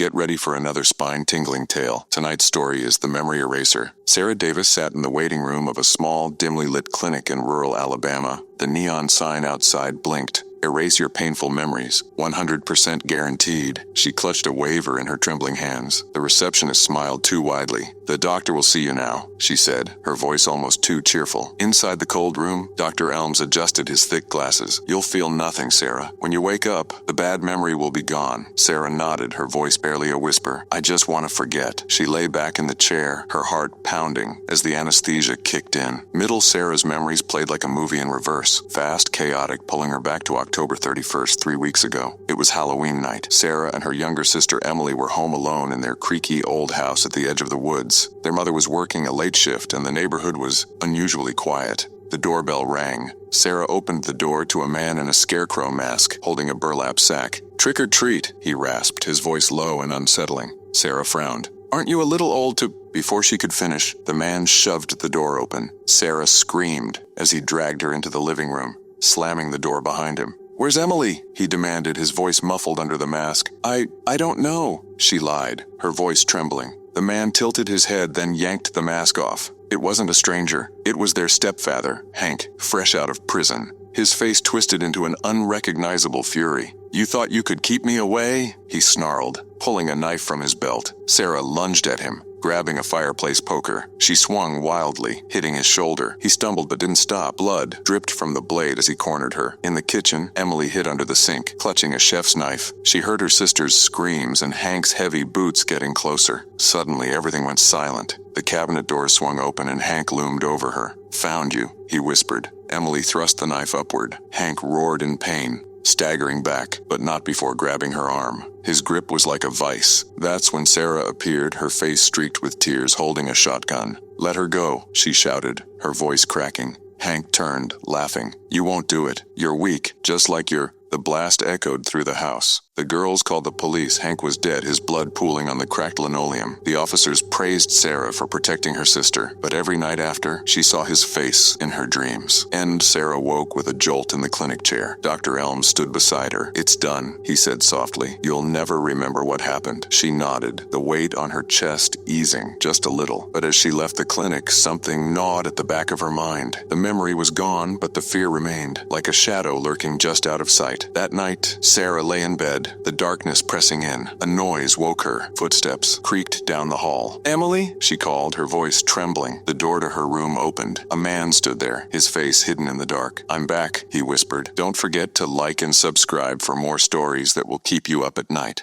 Get ready for another spine-tingling tale. Tonight's story is The Memory Eraser. Sarah Davis sat in the waiting room of a small, dimly lit clinic in rural Alabama. The neon sign outside blinked. Erase your painful memories. 100% guaranteed. She clutched a waiver in her trembling hands. The receptionist smiled too widely. The doctor will see you now, she said, her voice almost too cheerful. Inside the cold room, Dr. Elms adjusted his thick glasses. You'll feel nothing, Sarah. When you wake up, the bad memory will be gone. Sarah nodded, her voice barely a whisper. I just want to forget. She lay back in the chair, her heart pounding as the anesthesia kicked in. Middle Sarah's memories played like a movie in reverse. Fast, chaotic, pulling her back to October 31st, 3 weeks ago. It was Halloween night. Sarah and her younger sister Emily were home alone in their creaky old house at the edge of the woods. Their mother was working a late shift and the neighborhood was unusually quiet. The doorbell rang. Sarah opened the door to a man in a scarecrow mask, holding a burlap sack. Trick or treat, he rasped, his voice low and unsettling. Sarah frowned. Aren't you a little old to... Before she could finish, the man shoved the door open. Sarah screamed as he dragged her into the living room, slamming the door behind him. Where's Emily? He demanded, his voice muffled under the mask. I don't know, she lied, her voice trembling. The man tilted his head, then yanked the mask off. It wasn't a stranger. It was their stepfather, Hank, fresh out of prison. His face twisted into an unrecognizable fury. You thought you could keep me away? He snarled, pulling a knife from his belt. Sarah lunged at him, grabbing a fireplace poker. She swung wildly, hitting his shoulder. He stumbled but didn't stop. Blood dripped from the blade as he cornered her. In the kitchen, Emily hid under the sink, clutching a chef's knife. She heard her sister's screams and Hank's heavy boots getting closer. Suddenly, everything went silent. The cabinet doors swung open and Hank loomed over her. Found you, he whispered. Emily thrust the knife upward. Hank roared in pain, staggering back, but not before grabbing her arm. His grip was like a vice. That's when Sarah appeared, her face streaked with tears, holding a shotgun. Let her go, she shouted, her voice cracking. Hank turned, laughing. You won't do it. You're weak, just like you're... The blast echoed through the house. The girls called the police. Hank was dead, his blood pooling on the cracked linoleum. The officers praised Sarah for protecting her sister, but every night after, she saw his face in her dreams. And Sarah woke with a jolt in the clinic chair. Dr. Elms stood beside her. It's done, he said softly. You'll never remember what happened. She nodded, the weight on her chest easing just a little. But as she left the clinic, something gnawed at the back of her mind. The memory was gone, but the fear remained, like a shadow lurking just out of sight. That night, Sarah lay in bed, the darkness pressing in. A noise woke her. Footsteps creaked down the hall. Emily? She called, her voice trembling. The door to her room opened. A man stood there, his face hidden in the dark. I'm back, he whispered. Don't forget to like and subscribe for more stories that will keep you up at night.